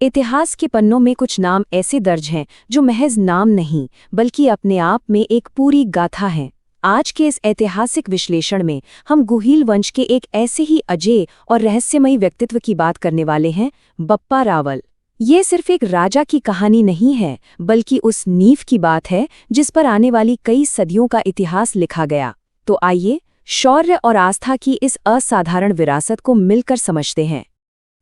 इतिहास के पन्नों में कुछ नाम ऐसे दर्ज हैं जो महज नाम नहीं बल्कि अपने आप में एक पूरी गाथा हैं। आज के इस ऐतिहासिक विश्लेषण में हम गुहिल वंश के एक ऐसे ही अजेय और रहस्यमयी व्यक्तित्व की बात करने वाले हैं, बप्पा रावल। ये सिर्फ एक राजा की कहानी नहीं है, बल्कि उस नींव की बात है जिस पर आने वाली कई सदियों का इतिहास लिखा गया। तो आइए शौर्य और आस्था की इस असाधारण विरासत को मिलकर समझते हैं।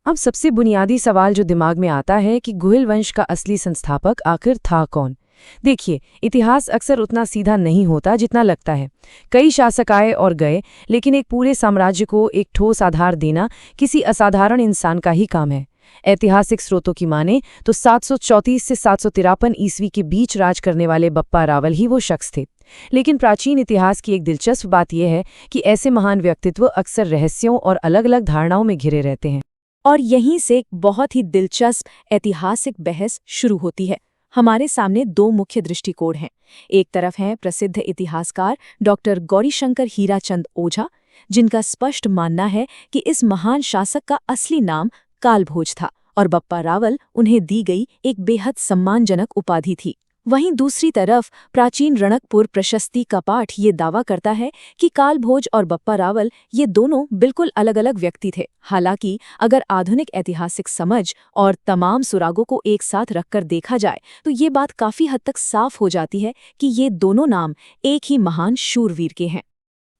अब सबसे बुनियादी सवाल जो दिमाग में आता है कि गुहिल वंश का असली संस्थापक आखिर था कौन। देखिए, इतिहास अक्सर उतना सीधा नहीं होता जितना लगता है। कई शासक आए और गए, लेकिन एक पूरे साम्राज्य को एक ठोस आधार देना किसी असाधारण इंसान का ही काम है। ऐतिहासिक स्रोतों की माने तो 734 से 753 ईस्वी के बीच राज करने वाले बप्पा रावल ही वो शख्स थे। लेकिन प्राचीन इतिहास की एक दिलचस्प बात यह है कि ऐसे महान व्यक्तित्व अक्सर रहस्यों और अलग-अलग धारणाओं में घिरे रहते हैं। और यहीं से एक बहुत ही दिलचस्प ऐतिहासिक बहस शुरू होती है। हमारे सामने दो मुख्य दृष्टिकोण हैं। एक तरफ हैं प्रसिद्ध इतिहासकार डॉक्टर गौरीशंकर हीराचंद ओझा, जिनका स्पष्ट मानना है कि इस महान शासक का असली नाम कालभोज था और बप्पा रावल उन्हें दी गई एक बेहद सम्मानजनक उपाधि थी। वहीं दूसरी तरफ प्राचीन रणकपुर प्रशस्ति का पाठ ये दावा करता है कि कालभोज और बप्पा रावल ये दोनों बिल्कुल अलग-अलग व्यक्ति थे। हालांकि अगर आधुनिक ऐतिहासिक समझ और तमाम सुरागों को एक साथ रखकर देखा जाए तो ये बात काफी हद तक साफ हो जाती है कि ये दोनों नाम एक ही महान शूरवीर के हैं।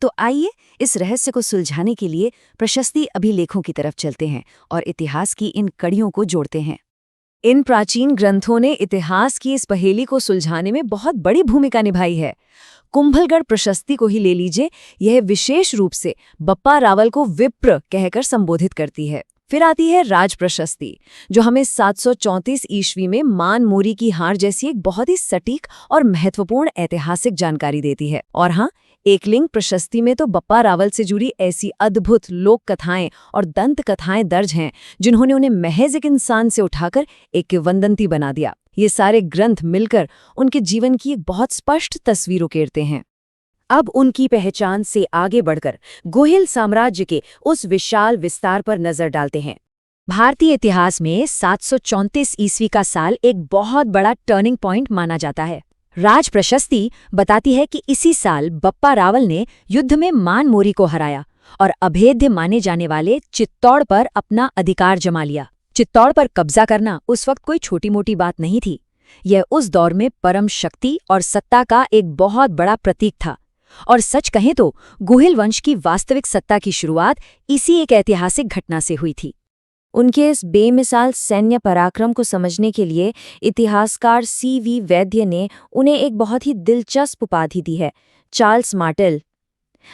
तो आइए इस रहस्य को सुलझाने के लिए प्रशस्ति अभिलेखों की तरफ चलते हैं और इतिहास की इन कड़ियों को जोड़ते हैं। इन प्राचीन ग्रंथों ने इतिहास की इस पहेली को सुलझाने में बहुत बड़ी भूमिका निभाई है। कुंभलगढ़ प्रशस्ति को ही ले लीजिए, यह विशेष रूप से बप्पा रावल को विप्र कहकर संबोधित करती है। फिर आती है राज प्रशस्ति, जो हमें 734 ईस्वी में मान मोरी की हार जैसी एक बहुत ही सटीक और महत्वपूर्ण ऐतिहासिक जानकारी देती है। और हाँ, एकलिंग प्रशस्ति में तो बप्पा रावल से जुड़ी ऐसी अद्भुत लोक कथाएं और दंत कथाएं दर्ज हैं जिन्होंने उन्हें महज एक इंसान से उठाकर एक किंवदंती बना दिया। ये सारे ग्रंथ मिलकर उनके जीवन की एक बहुत स्पष्ट तस्वीर उकेरते हैं। अब उनकी पहचान से आगे बढ़कर गुहिल साम्राज्य के उस विशाल विस्तार पर नजर डालते हैं। भारतीय इतिहास में 734 ईस्वी का साल एक बहुत बड़ा टर्निंग पॉइंट माना जाता है। राज प्रशस्ति बताती है कि इसी साल बप्पा रावल ने युद्ध में मान मोरी को हराया और अभेद्य माने जाने वाले चित्तौड़ पर अपना अधिकार जमा लिया। चित्तौड़ पर कब्जा करना उस वक्त कोई छोटी मोटी बात नहीं थी। यह उस दौर में परम शक्ति और सत्ता का एक बहुत बड़ा प्रतीक था। और सच कहें तो गुहिल वंश की वास्तविक सत्ता की शुरुआत इसी एक ऐतिहासिक घटना से हुई थी। उनके इस बेमिसाल सैन्य पराक्रम को समझने के लिए इतिहासकार C.V. वैद्य ने उन्हें एक बहुत ही दिलचस्प उपाधि दी है, चार्ल्स मार्टेल।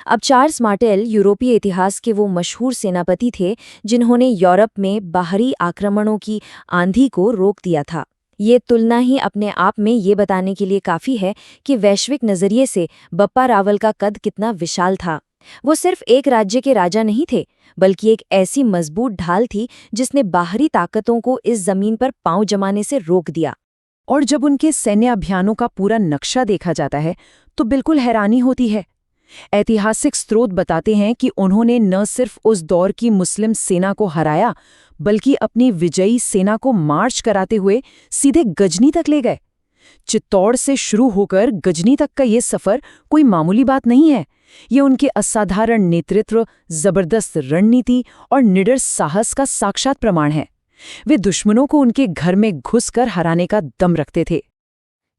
अब चार्ल्स मार्टेल यूरोपीय इतिहास के वो मशहूर सेनापति थे जिन्होंने यूरोप में बाहरी आक्रमणों की आंधी को रोक दिया था। ये तुलना ही अपने आप में ये बताने के लिए काफ़ी है कि वैश्विक नज़रिए से बप्पा रावल का कद कितना विशाल था। वो सिर्फ एक राज्य के राजा नहीं थे, बल्कि एक ऐसी मजबूत ढाल थी जिसने बाहरी ताकतों को इस जमीन पर पांव जमाने से रोक दिया। और जब उनके सैन्य अभियानों का पूरा नक्शा देखा जाता है तो बिल्कुल हैरानी होती है। ऐतिहासिक स्रोत बताते हैं कि उन्होंने न सिर्फ उस दौर की मुस्लिम सेना को हराया, बल्कि अपनी विजयी सेना को मार्च कराते हुए सीधे गजनी तक ले गए। चित्तौड़ से शुरू होकर गजनी तक का ये सफर कोई मामूली बात नहीं है। ये उनके असाधारण नेतृत्व, जबरदस्त रणनीति और निडर साहस का साक्षात प्रमाण है। वे दुश्मनों को उनके घर में घुसकर हराने का दम रखते थे।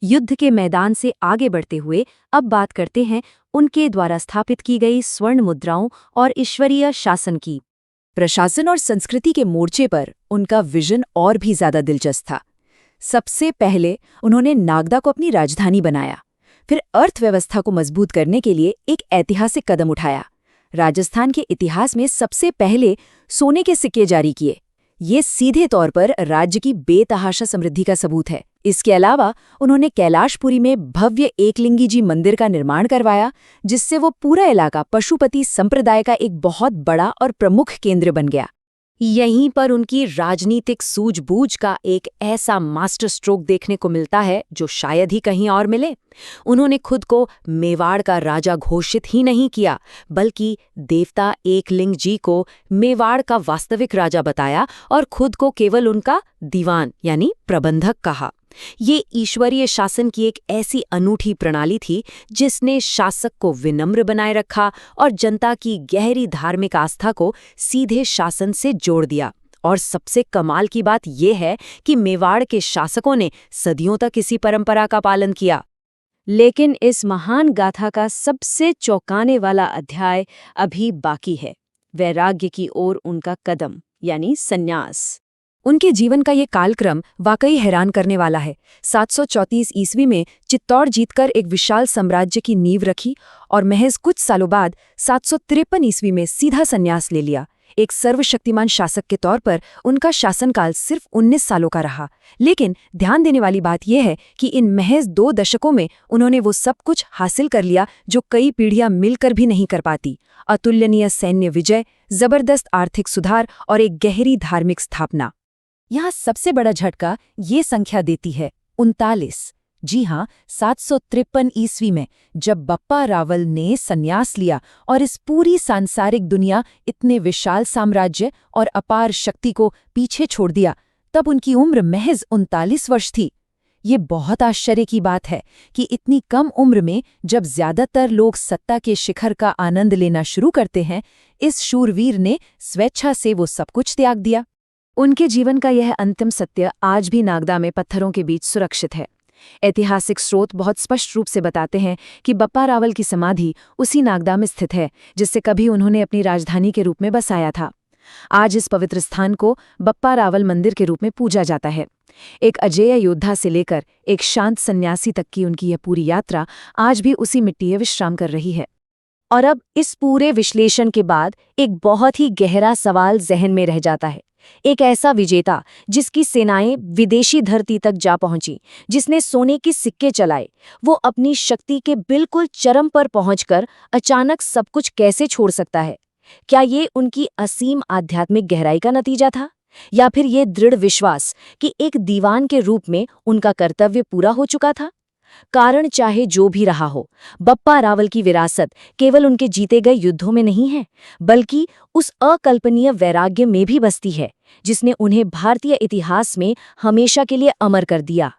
युद्ध के मैदान से आगे बढ़ते हुए अब बात करते हैं उनके द्वारा स्थापित की गई स्वर्ण मुद्राओं और ईश्वरीय शासन की। प्रशासन और संस्कृति के मोर्चे पर उनका विजन और भी ज्यादा दिलचस्प था। सबसे पहले उन्होंने नागदा को अपनी राजधानी बनाया, फिर अर्थव्यवस्था को मजबूत करने के लिए एक ऐतिहासिक कदम उठाया। राजस्थान के इतिहास में सबसे पहले सोने के सिक्के जारी किए। ये सीधे तौर पर राज्य की बेतहाशा समृद्धि का सबूत है। इसके अलावा उन्होंने कैलाशपुरी में भव्य एकलिंगी जी मंदिर का निर्माण करवाया, जिससे वो पूरा इलाका पशुपति संप्रदाय का एक बहुत बड़ा और प्रमुख केंद्र बन गया। यहीं पर उनकी राजनीतिक सूझबूझ का एक ऐसा मास्टर स्ट्रोक देखने को मिलता है जो शायद ही कहीं और मिले। उन्होंने खुद को मेवाड़ का राजा घोषित ही नहीं किया, बल्कि देवता एकलिंग जी को मेवाड़ का वास्तविक राजा बताया और खुद को केवल उनका दीवान यानी प्रबंधक कहा। ये ईश्वरीय शासन की एक ऐसी अनूठी प्रणाली थी जिसने शासक को विनम्र बनाए रखा और जनता की गहरी धार्मिक आस्था को सीधे शासन से जोड़ दिया। और सबसे कमाल की बात यह है कि मेवाड़ के शासकों ने सदियों तक इसी परंपरा का पालन किया। लेकिन इस महान गाथा का सबसे चौंकाने वाला अध्याय अभी बाकी है, वैराग्य की ओर उनका कदम यानी संन्यास। उनके जीवन का ये कालक्रम वाकई हैरान करने वाला है। 734 ईस्वी में चित्तौड़ जीतकर एक विशाल साम्राज्य की नींव रखी और महज कुछ सालों बाद 753 ईस्वी में सीधा संन्यास ले लिया। एक सर्वशक्तिमान शासक के तौर पर उनका शासनकाल सिर्फ 19 सालों का रहा, लेकिन ध्यान देने वाली बात यह है कि इन महज 2 दशकों में उन्होंने वो सब कुछ हासिल कर लिया जो कई पीढ़ियां मिलकर भी नहीं कर पाती। अतुलनीय सैन्य विजय, जबरदस्त आर्थिक सुधार और एक गहरी धार्मिक स्थापना। यहाँ सबसे बड़ा झटका ये संख्या देती है 39। जी हाँ, 753 ईस्वी में जब बप्पा रावल ने संन्यास लिया और इस पूरी सांसारिक दुनिया, इतने विशाल साम्राज्य और अपार शक्ति को पीछे छोड़ दिया, तब उनकी उम्र महज 39 वर्ष थी। ये बहुत आश्चर्य की बात है कि इतनी कम उम्र में जब ज्यादातर लोग सत्ता के शिखर का आनंद लेना शुरू करते हैं, इस शूरवीर ने स्वेच्छा से वो सब कुछ त्याग दिया। उनके जीवन का यह अंतिम सत्य आज भी नागदा में पत्थरों के बीच सुरक्षित है। ऐतिहासिक स्रोत बहुत स्पष्ट रूप से बताते हैं कि बप्पा रावल की समाधि उसी नागदा में स्थित है जिससे कभी उन्होंने अपनी राजधानी के रूप में बसाया था। आज इस पवित्र स्थान को बप्पा रावल मंदिर के रूप में पूजा जाता है। एक अजेय योद्धा से लेकर एक शांत सन्यासी तक की उनकी यह पूरी यात्रा आज भी उसी मिट्टी में विश्राम कर रही है। और अब इस पूरे विश्लेषण के बाद एक बहुत ही गहरा सवाल जहन में रह जाता है। एक ऐसा विजेता जिसकी सेनाएं विदेशी धरती तक जा पहुंची, जिसने सोने के सिक्के चलाए, वो अपनी शक्ति के बिल्कुल चरम पर पहुंचकर अचानक सब कुछ कैसे छोड़ सकता है? क्या ये उनकी असीम आध्यात्मिक गहराई का नतीजा था, या फिर ये दृढ़ विश्वास कि एक दीवान के रूप में उनका कर्तव्य पूरा हो चुका था? कारण चाहे जो भी रहा हो, बप्पा रावल की विरासत केवल उनके जीते गए युद्धों में नहीं है, बल्कि उस अकल्पनीय वैराग्य में भी बसती है जिसने उन्हें भारतीय इतिहास में हमेशा के लिए अमर कर दिया।